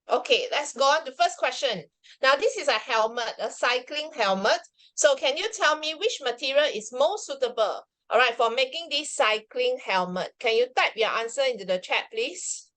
Okay, let's go on to first question. Now, this is a helmet, a cycling helmet. So can you tell me which material is most suitable, all right, for making this cycling helmet? Can you type your answer into the chat, please?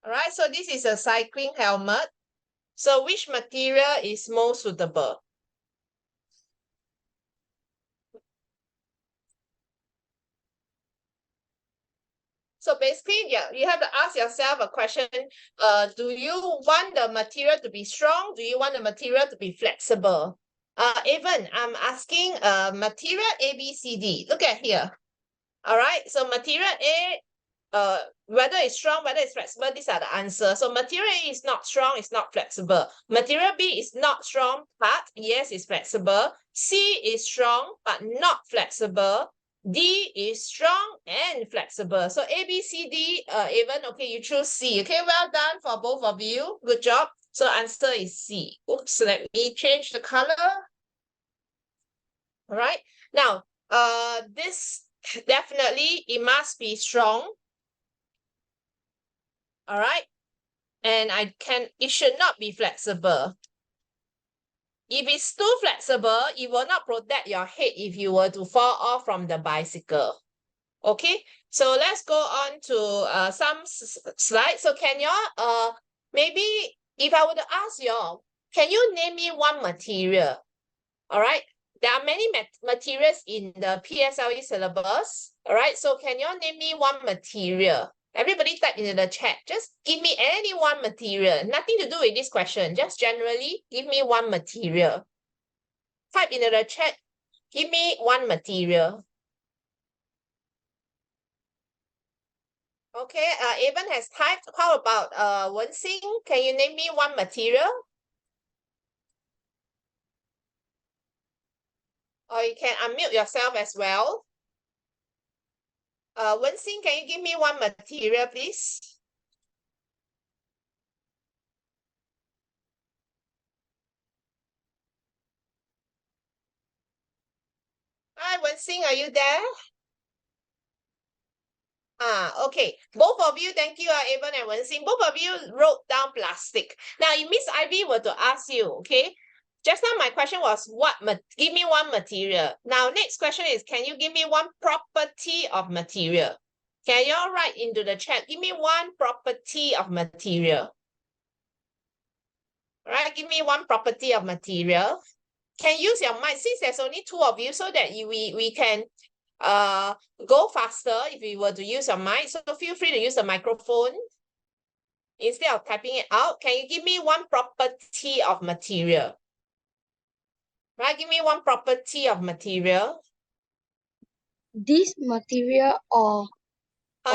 All right, so this is a cycling helmet. So which material is most suitable? So basically, yeah, you have to ask yourself a question. Do you want the material to be strong? Do you want the material to be flexible? Evan, I'm asking material A, B, C, D. Look at here. All right. So material A, whether it's strong, whether it's flexible, these are the answers. So material A is not strong, it's not flexible. Material B is not strong, but yes, it's flexible. C is strong, but not flexible. D is strong and flexible. So A, B, C, D, Evan, okay, you choose C. Okay, well done for both of you. Good job. So answer is C. Oops, let me change the color. All right. Now, this definitely, it must be strong. All right. And it should not be flexible. If it's too flexible, it will not protect your head if you were to fall off from the bicycle. Okay, so let's go on to some slides. So can y'all, maybe if I were to ask y'all, can you name me one material? All right, there are many materials in the PSLE syllabus. All right, so can y'all name me one material? Everybody type into the chat. Just give me any one material. Nothing to do with this question. Just generally give me one material. Type into the chat. Give me one material. Okay, Evan has typed. How about Wen-Xing? Can you name me one material? Or you can unmute yourself as well. Wen-Xing, can you give me one material, please? Hi, Wen-Xing, are you there? Okay. Both of you, thank you, Evan and Wen-Xing. Both of you wrote down plastic. Now, if Miss Ivy were to ask you, okay, just now my question was, give me one material. Now, next question is, can you give me one property of material? Can you all write into the chat? Give me one property of material. All right, give me one property of material. Can use your mic since there's only two of you so that we can go faster if you were to use your mic. So feel free to use the microphone instead of typing it out. Can you give me one property of material? Right, give me one property of material. This material or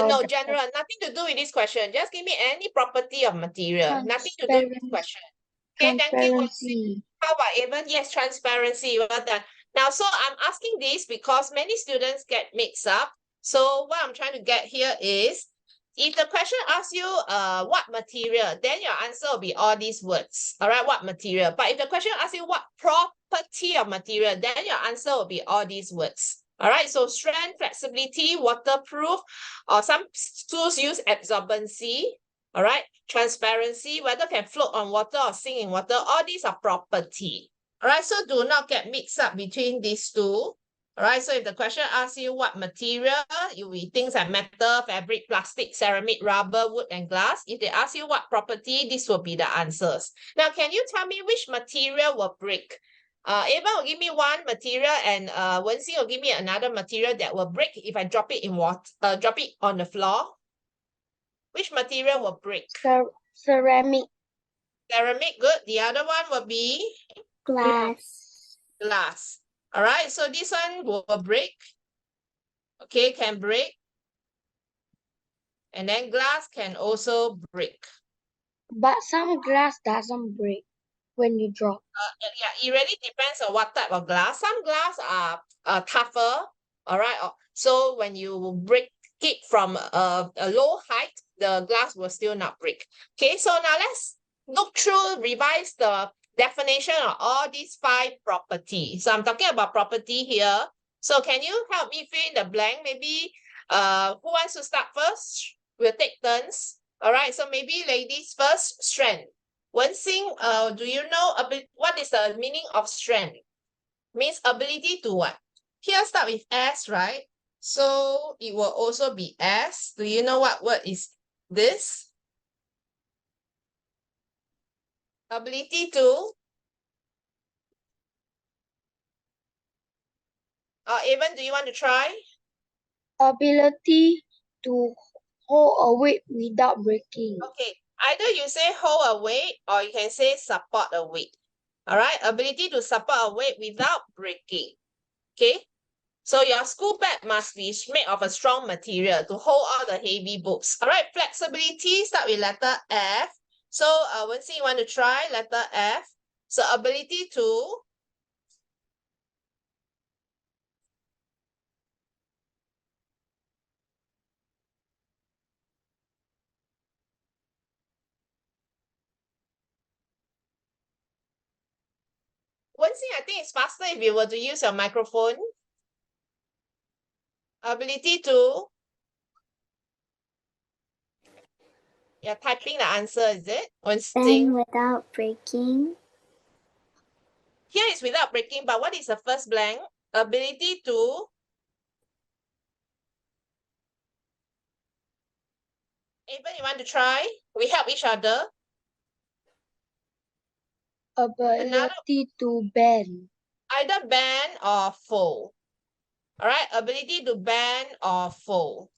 No, general, nothing to do with this question. Just give me any property of material. Nothing to do with this question. Okay, thank you. transparency. How about Evan? Yes, transparency. Well done. Now, so I'm asking this because many students get mixed up. So what I'm trying to get here is, if the question asks you what material, then your answer will be all these words. All right, what material? But if the question asks you what property of material, then your answer will be all these words. All right, so strength, flexibility, waterproof, or some tools use absorbency. All right, transparency, whether can float on water or sink in water, all these are property. All right, so do not get mixed up between these two. All right, so if the question asks you what material, you will things like metal, fabric, plastic, ceramic, rubber, wood, and glass. If they ask you what property, this will be the answers. Now, can you tell me which material will break? Eva will give me one material and Wen-Xing will give me another material that will break if I drop it in water, drop it on the floor. Which material will break? Ceramic. Ceramic, good. The other one will be Glass. glass. All right, so this one will break. Okay, can break. And then glass can also break. But some glass doesn't break when you drop. Yeah, it really depends on what type of glass. Some glass are tougher. All right. So when you break it from a low height, the glass will still not break. Okay, so now let's look through, revise the definition of all these five properties. So I'm talking about property here. So can you help me fill in the blank? Maybe who wants to start first? We'll take turns. All right, so maybe ladies first, strength. Wen-Xin, do you know what is the meaning of strength? Means ability to what? Here start with S, right? So it will also be S. Do you know what word is this? Ability to? Evan, do you want to try? Ability to hold a weight without breaking. Okay, either you say hold a weight or you can say support a weight. All right, ability to support a weight without breaking. Okay, so your school bag must be made of a strong material to hold all the heavy books. All right, flexibility start with letter F. So Wen-Xin, you want to try letter F? So ability to Wen-Xin, I think it's faster if you were to use your microphone. Ability to you're typing the answer, is it? Wen-Xin. Bend without breaking. Here is without breaking, but what is the first blank? Ability to Even you want to try? We help each other. Ability to bend. Either bend or fold. All right, ability to bend or fold.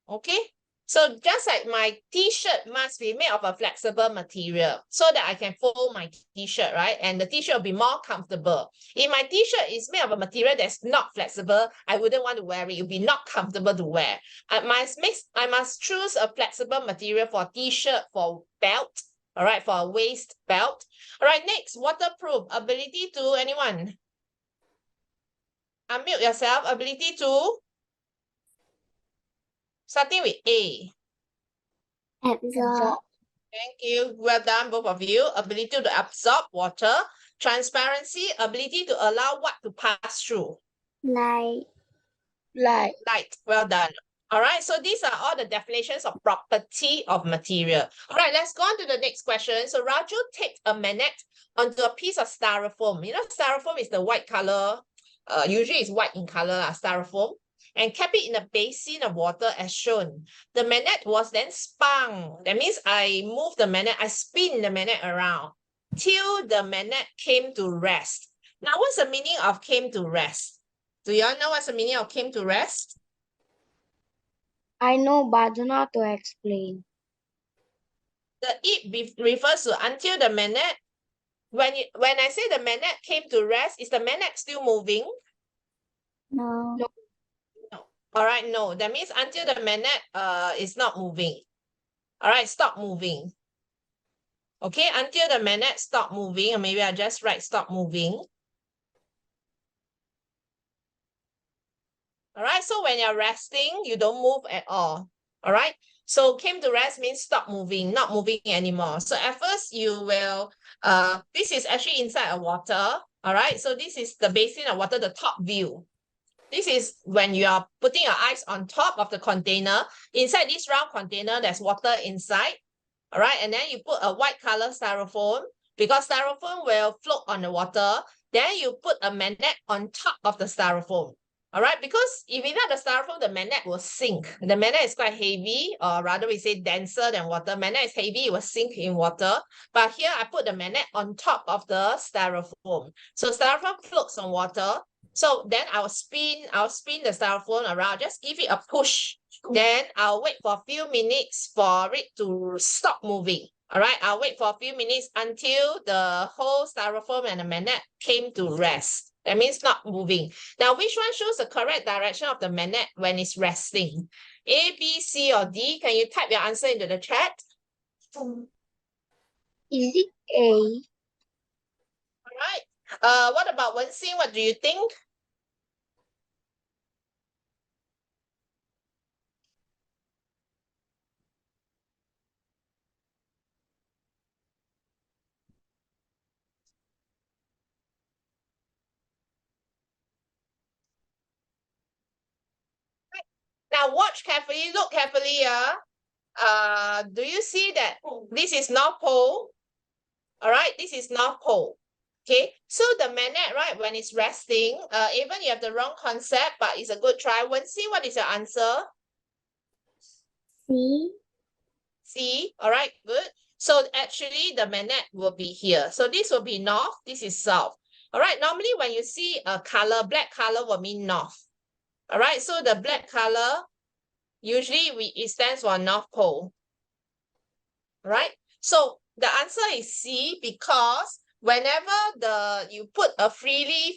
Okay, so just like my t-shirt must be made of a flexible material so that I can fold my t-shirt, right? And the t-shirt will be more comfortable. If my t-shirt is made of a material that's not flexible, I wouldn't want to wear it. It would be not comfortable to wear. I must choose a flexible material for t-shirt, for belt, all right, for a waist belt. All right, next, waterproof. Ability to anyone? Unmute yourself. Ability to? Starting with A. Absorb. Thank you. Well done, both of you. Ability to absorb water. Transparency, ability to allow what to pass through. Light. Light. Light. Well done. All right, so these are all the definitions of property of material. All right, let's go on to the next question. So Raju takes a magnet onto a piece of styrofoam. You know, styrofoam is the white color. Usually it's white in color, styrofoam. And kept it in a basin of water as shown. The magnet was then spun. That means I move the magnet, I spin the magnet around till the magnet came to rest. Now, what's the meaning of came to rest? Do y'all know what's the meaning of came to rest? I know, but I don't know how to explain. The it refers to until the magnet. When I say the magnet came to rest, is the magnet still moving? No. No. No. All right, no. That means until the magnet is not moving. All right, stop moving. Okay, until the magnet stop moving, or maybe I just write stop moving. All right, so when you're resting, you don't move at all. All right, so came to rest means stop moving, not moving anymore. So at first you will, this is actually inside a water. All right, so this is the basin of water, the top view. This is when you are putting your eyes on top of the container. Inside this round container, there's water inside. All right, and then you put a white color styrofoam because styrofoam will float on the water. Then you put a magnet on top of the styrofoam. All right, because if without the styrofoam, the magnet will sink. The magnet is quite heavy, or rather we say denser than water. Magnet is heavy, it will sink in water. But here I put the magnet on top of the styrofoam. So styrofoam floats on water. So then I'll spin the styrofoam around, just give it a push. Then I'll wait for a few minutes for it to stop moving. All right, I'll wait for a few minutes until the whole styrofoam and the magnet came to rest. That means not moving. Now, which one shows the correct direction of the magnet when it's resting? A, B, C, or D? Can you type your answer into the chat? Is it A? All right. What about Wen-Xin? What do you think? Now watch carefully, look carefully. Do you see that this is North Pole? All right, this is North Pole. Okay, so the magnet, right, when it's resting, even you have the wrong concept, but it's a good try. See what is your answer? C. C. All right, good. So actually the magnet will be here. So this will be north, this is south. All right, normally when you see a color, black color will mean north. All right, so the black color, usually it stands for North Pole. All right, so the answer is C, because whenever you put a freely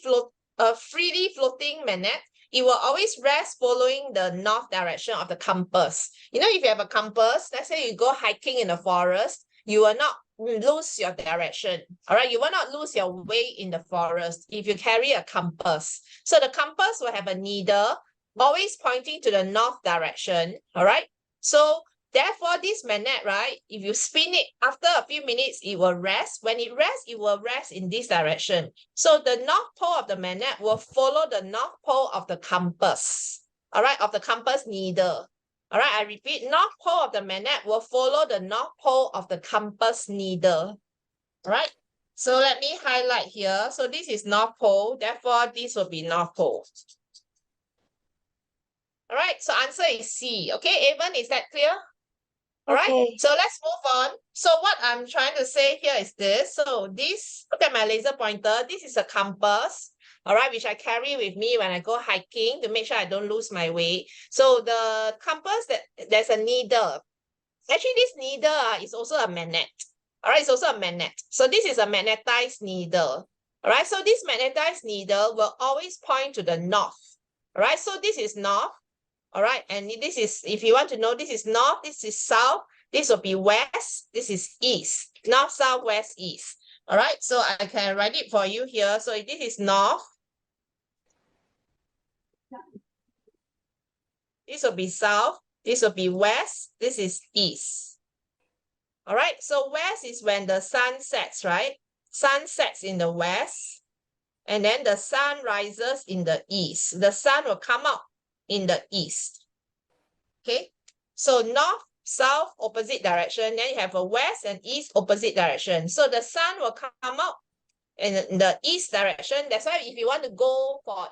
floating magnet, it will always rest following the north direction of the compass. You know, if you have a compass, let's say you go hiking in the forest, you will not lose your direction. All right, you will not lose your way in the forest if you carry a compass. So the compass will have a needle always pointing to the north direction. All right, so therefore, this magnet, right, if you spin it, after a few minutes, it will rest. When it rests, it will rest in this direction. So the north pole of the magnet will follow the north pole of the compass, all right, of the compass needle. All right, I repeat, north pole of the magnet will follow the north pole of the compass needle. All right, so let me highlight here. So this is North Pole, therefore this will be North Pole. All right, so answer is C. Okay, Avon, is that clear? All right, Okay. so let's move on. So what I'm trying to say here is this. So this, look at my laser pointer. This is a compass, all right, which I carry with me when I go hiking to make sure I don't lose my way. So the compass, there's a needle. Actually, this needle is also a magnet. All right, it's also a magnet. So this is a magnetized needle. All right, so this magnetized needle will always point to the north. All right, so this is north. All right, and this is, if you want to know, this is north, this is south, this will be west, this is east, north, south, west, east. All right, so I can write it for you here. So this is north. This will be south, this will be west, this is east. All right, so west is when the sun sets, right? Sun sets in the west, and then the sun rises in the east. The sun will come out in the east. Okay, so north, south, opposite direction. Then you have a west and east, opposite direction. So the sun will come out in the east direction. That's why if you want to go for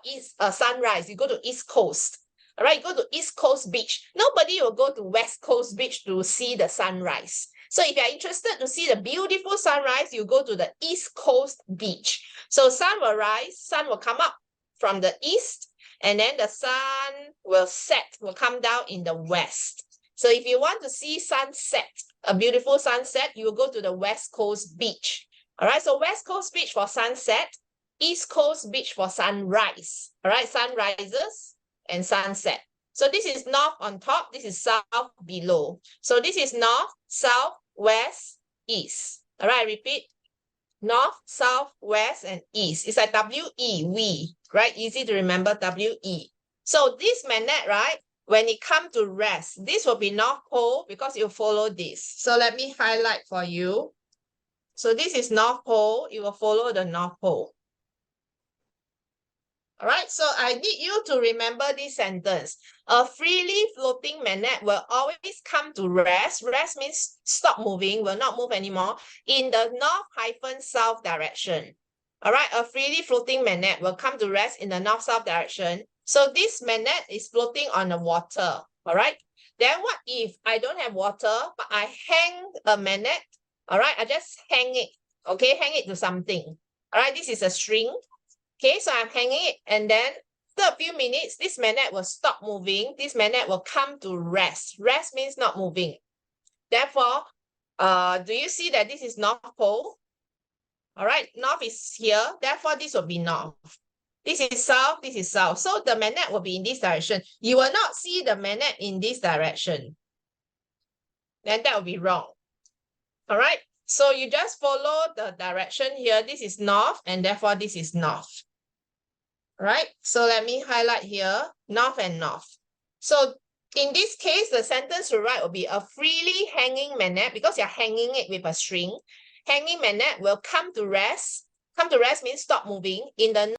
sunrise, you go to East Coast. All right, you go to East Coast Beach. Nobody will go to West Coast Beach to see the sunrise. So if you're interested to see the beautiful sunrise, you go to the East Coast Beach. So sun will rise, sun will come up from the east, and then the sun will set, will come down in the west. So if you want to see sunset, a beautiful sunset, you will go to the West Coast Beach. All right, so West Coast Beach for sunset, East Coast Beach for sunrise. All right, sunrises and sunset. So this is north on top, this is south below. So this is north, south, west, east. All right, repeat. North, south, west, and east. It's like W-E, we, right? Easy to remember, W-E. So this magnet, right? When it comes to rest, this will be North Pole because you follow this. So let me highlight for you. So this is North Pole. It will follow the North Pole. All right, so I need you to remember this sentence. A freely floating magnet will always come to rest. Rest means stop moving, will not move anymore, in the north-south direction. All right, a freely floating magnet will come to rest in the north-south direction. So this magnet is floating on the water. All right, then what if I don't have water, but I hang a magnet? All right, I just hang it. Okay, hang it to something. All right, this is a string. Okay, so I'm hanging it, and then after a few minutes, this magnet will stop moving. This magnet will come to rest. Rest means not moving. Therefore, do you see that this is North Pole? All right, north is here. Therefore, this will be north. This is south. This is south. So the magnet will be in this direction. You will not see the magnet in this direction. Then that will be wrong. All right, so you just follow the direction here. This is north, and therefore this is north. Right, so let me highlight here, north and north. So in this case, the sentence to write will be a freely hanging magnet, because you're hanging it with a string. Hanging magnet will come to rest. Come to rest means stop moving in the